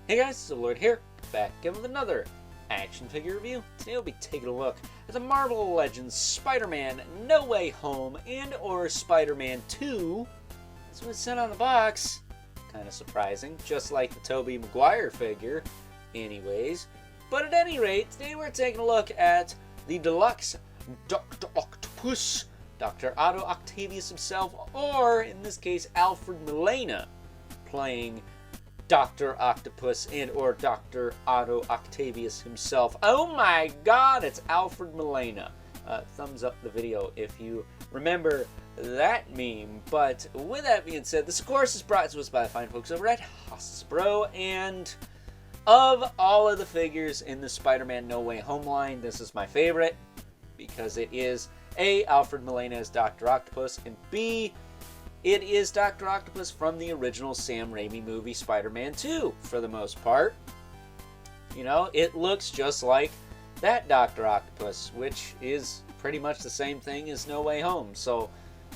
Hey guys, it's Lord here, back again with another action figure review. Today we'll be taking a look at the Marvel Legends Spider-Man No Way Home and or Spider-Man 2. That's what it said on the box. Kind of surprising, just like the Tobey Maguire figure anyways. But at any rate, today we're taking a look at the deluxe Dr. Octopus, Dr. Otto Octavius himself, or in this case Alfred Molina, playing Dr. Octopus and or Dr. Otto Octavius himself. Oh my god, it's Alfred Molina. Thumbs up the video if you remember that meme. But with that being said, this of course is brought to us by the fine folks over at Hasbro, and of all of the figures in the Spider-Man No Way Home line, this is my favorite because it is A, Alfred Molina as Dr. Octopus, and B, it is Dr. Octopus from the original Sam Raimi movie Spider-Man 2, for the most part. You know, it looks just like that Dr. Octopus, which is pretty much the same thing as No Way Home. So,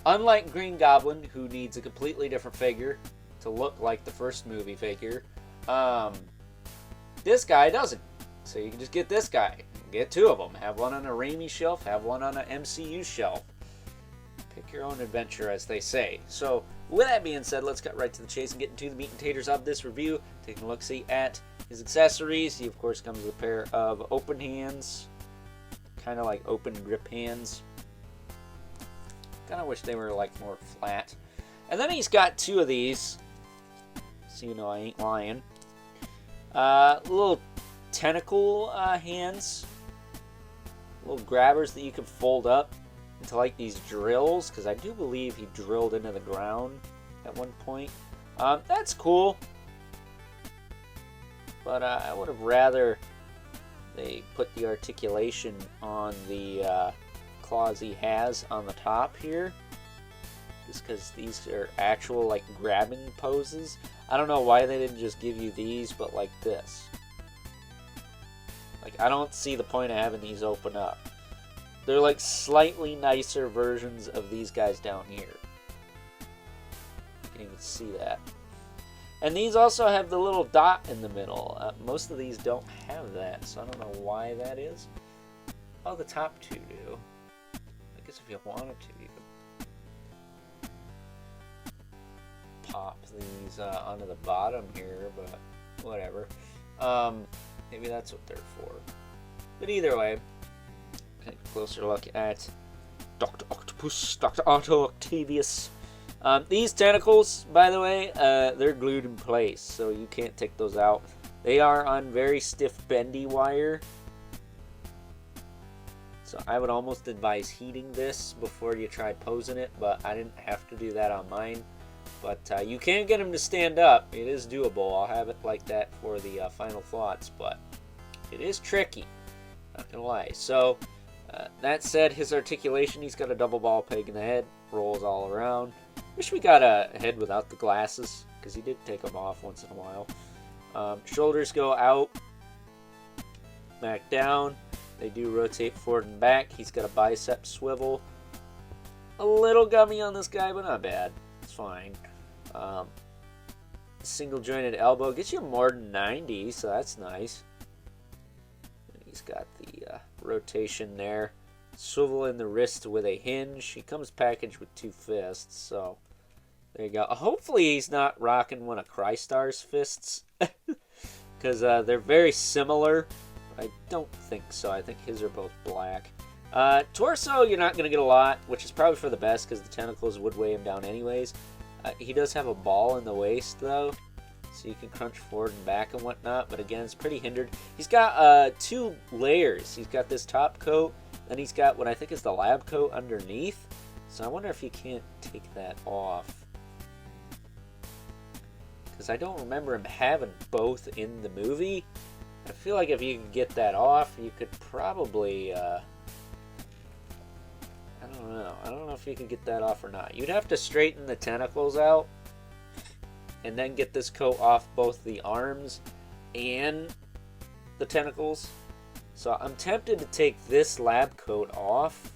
unlike Green Goblin, who needs a completely different figure to look like the first movie figure, this guy doesn't. So you can just get this guy. Get two of them. Have one on a Raimi shelf, have one on an MCU shelf. Pick your own adventure, as they say. So, with that being said, let's cut right to the chase and get into the meat and taters of this review. Taking a look-see at his accessories. He, of course, comes with a pair of open hands. Kind of like open grip hands. Kind of wish they were, like, more flat. And then he's got two of these. So you know I ain't lying. Little tentacle hands. Little grabbers that you can fold up into like these drills, because I do believe he drilled into the ground at one point. That's cool, but I would have rather they put the articulation on the claws he has on the top here, just because these are actual like grabbing poses. I don't know why they didn't just give you these, but like this. Like, I don't see the point of having these open up. They're like slightly nicer versions of these guys down here. You can even see that. And these also have the little dot in the middle. Most of these don't have that, so I don't know why that is. Oh, the top two do. I guess if you wanted to, you could pop these onto the bottom here, but whatever. Maybe that's what they're for. But either way, take a closer look at Dr. Octopus, Dr. Otto Octavius. These tentacles, by the way, they're glued in place, so you can't take those out. They are on very stiff bendy wire. So I would almost advise heating this before you try posing it, but I didn't have to do that on mine. But you can get them to stand up. It is doable. I'll have it like that for the final thoughts, but it is tricky. Not gonna lie. So, that said, his articulation, he's got a double ball peg in the head, rolls all around. Wish we got a head without the glasses, because he did take them off once in a while. Shoulders go out, back down. They do rotate forward and back. He's got a bicep swivel. A little gummy on this guy, but not bad. It's fine. Single jointed elbow gets you more than 90, so that's nice. And he's got the rotation there. Swivel in the wrist with a hinge. He comes packaged with two fists, so there you go. Hopefully he's not rocking one of Crystar's fists, because they're very similar. I don't think so. I think his are both black. Torso, you're not going to get a lot, which is probably for the best, because the tentacles would weigh him down anyways. He does have a ball in the waist, though, so you can crunch forward and back and whatnot, but again, it's pretty hindered. He's got two layers. He's got this top coat, then he's got what I think is the lab coat underneath, so I wonder if you can't take that off, because I don't remember him having both in the movie. I feel like if you could get that off, you could probably, I don't know if you could get that off or not. You'd have to straighten the tentacles out and then get this coat off both the arms and the tentacles. So I'm tempted to take this lab coat off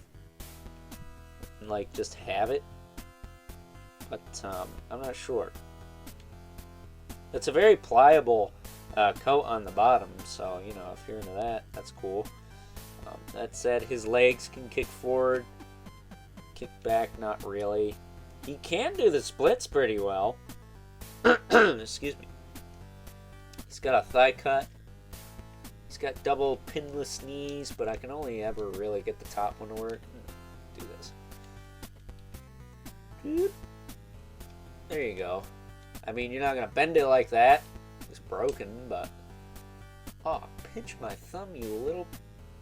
and like just have it, but I'm not sure. It's a very pliable coat on the bottom, so, you know, if you're into that, that's cool. That said, his legs can kick forward, kick back, not really. He can do the splits pretty well. Excuse me. He's got a thigh cut. He's got double pinless knees, but I can only ever really get the top one to work. Do this. There you go. I mean, you're not going to bend it like that. It's broken, but... Oh, pinch my thumb, you little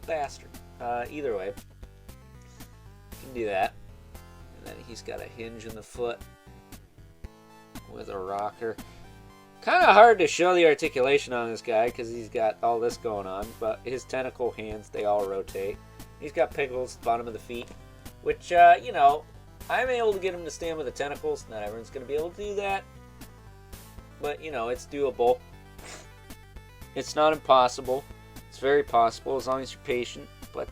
bastard. Either way, you can do that. And then he's got a hinge in the foot with a rocker. Kind of hard to show the articulation on this guy because he's got all this going on, but his tentacle hands, they all rotate. He's got pickles at the bottom of the feet, which, you know, I'm able to get him to stand with the tentacles. Not everyone's going to be able to do that, but, you know, it's doable. It's not impossible. It's very possible as long as you're patient, but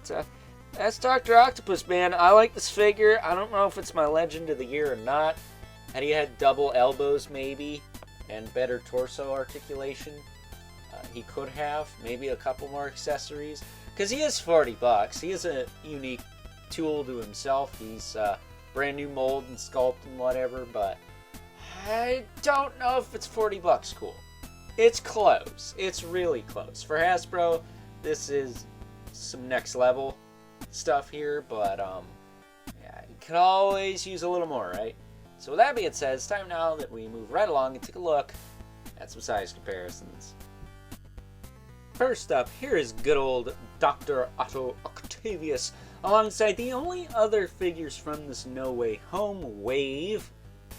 that's Dr. Octopus, man. I like this figure. I don't know if it's my Legend of the Year or not. Had he had double elbows, maybe, and better torso articulation, he could have. Maybe a couple more accessories. Because he is $40. He is a unique tool to himself. He's brand new mold and sculpt and whatever, but I don't know if it's $40 cool. It's close. It's really close. For Hasbro, this is some next level stuff here, but yeah, you can always use a little more, right? So with that being said, it's time now that we move right along and take a look at some size comparisons. First up, here is good old Dr. Otto Octavius, alongside the only other figures from this No Way Home wave.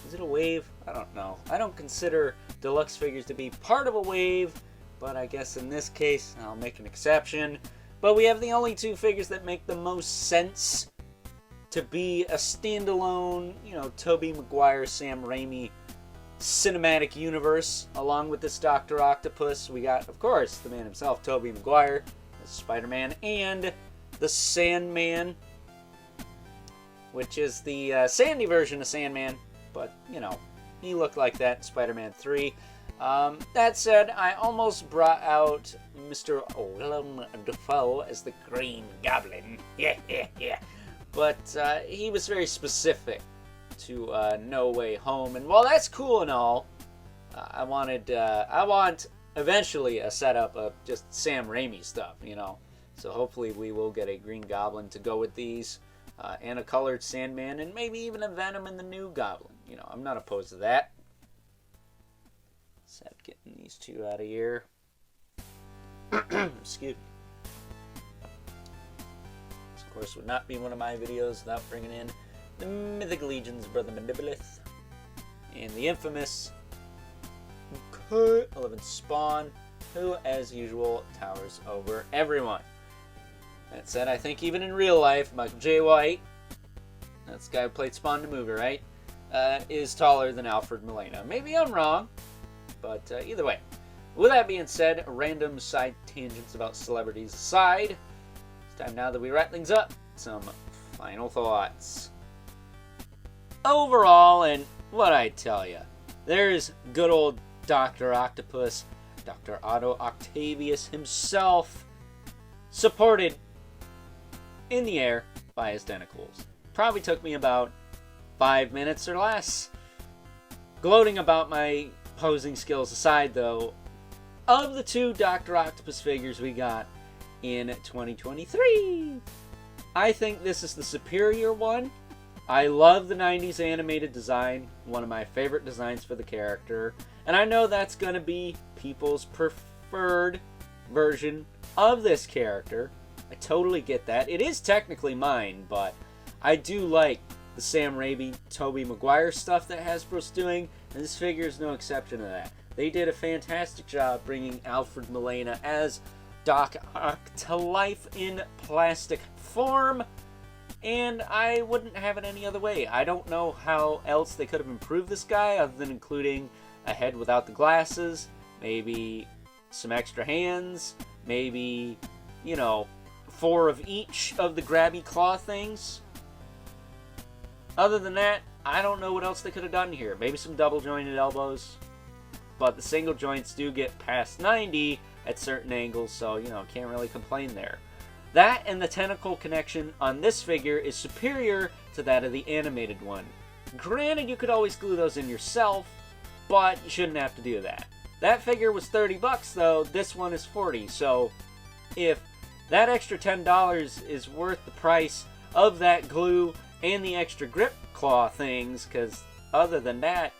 Is it a wave? I don't know. I don't consider deluxe figures to be part of a wave, but I guess in this case, I'll make an exception. But we have the only two figures that make the most sense to be a standalone, you know, Tobey Maguire, Sam Raimi cinematic universe, along with this Dr. Octopus. We got, of course, the man himself, Tobey Maguire, as Spider-Man, and the Sandman, which is the sandy version of Sandman, but, you know, he looked like that in Spider-Man 3. That said, I almost brought out Mr. Willem Dafoe as the Green Goblin. Yeah. But he was very specific to No Way Home, and while that's cool and all, I want eventually a setup of just Sam Raimi stuff, you know. So hopefully we will get a Green Goblin to go with these, and a colored Sandman, and maybe even a Venom in the new Goblin. You know, I'm not opposed to that. Sad getting these two out of here. Excuse me. This, of course, would not be one of my videos without bringing in the Mythic Legion's Brother Mandibilith and the infamous K11 Spawn, who, as usual, towers over everyone. That said, I think even in real life, Michael J. White, that's the guy who played Spawn in the movie, right, is taller than Alfred Molina. Maybe I'm wrong, but either way. With that being said, random side tangents about celebrities aside, it's time now that we wrap things up. Some final thoughts. Overall, and what I tell you, there's good old Dr. Octopus, Dr. Otto Octavius himself, supported in the air by his tentacles. Probably took me about 5 minutes or less. Gloating about my posing skills aside, though, of the two Dr. Octopus figures we got in 2023, I think this is the superior one. I love the 90s animated design, one of my favorite designs for the character, and I know that's going to be people's preferred version of this character. I totally get that. It is technically mine, but I do like the Sam Raimi, Tobey Maguire stuff that Hasbro's doing, and this figure is no exception to that. They did a fantastic job bringing Alfred Molina as Doc Ock to life in plastic form, and I wouldn't have it any other way. I don't know how else they could have improved this guy other than including a head without the glasses, maybe some extra hands, maybe, you know, 4 of each of the grabby claw things. Other than that, I don't know what else they could have done here. Maybe some double jointed elbows. but the single joints do get past 90 at certain angles, so, you know, can't really complain there. That and the tentacle connection on this figure is superior to that of the animated one. Granted, you could always glue those in yourself, but you shouldn't have to do that. That figure was 30 bucks though, this one is 40, so if that extra $10 is worth the price of that glue and the extra grip claw things, because other than that,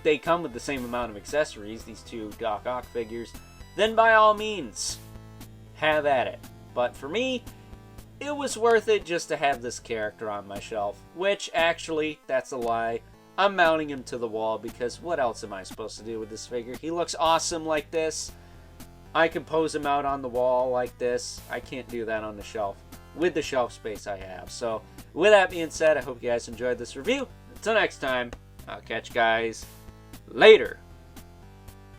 they come with the same amount of accessories, these two Doc Ock figures, then by all means, have at it. But for me, it was worth it just to have this character on my shelf, which actually, that's a lie. I'm mounting him to the wall because what else am I supposed to do with this figure? He looks awesome like this. I can pose him out on the wall like this. I can't do that on the shelf with the shelf space I have. So with that being said, I hope you guys enjoyed this review. Until next time, I'll catch you guys later.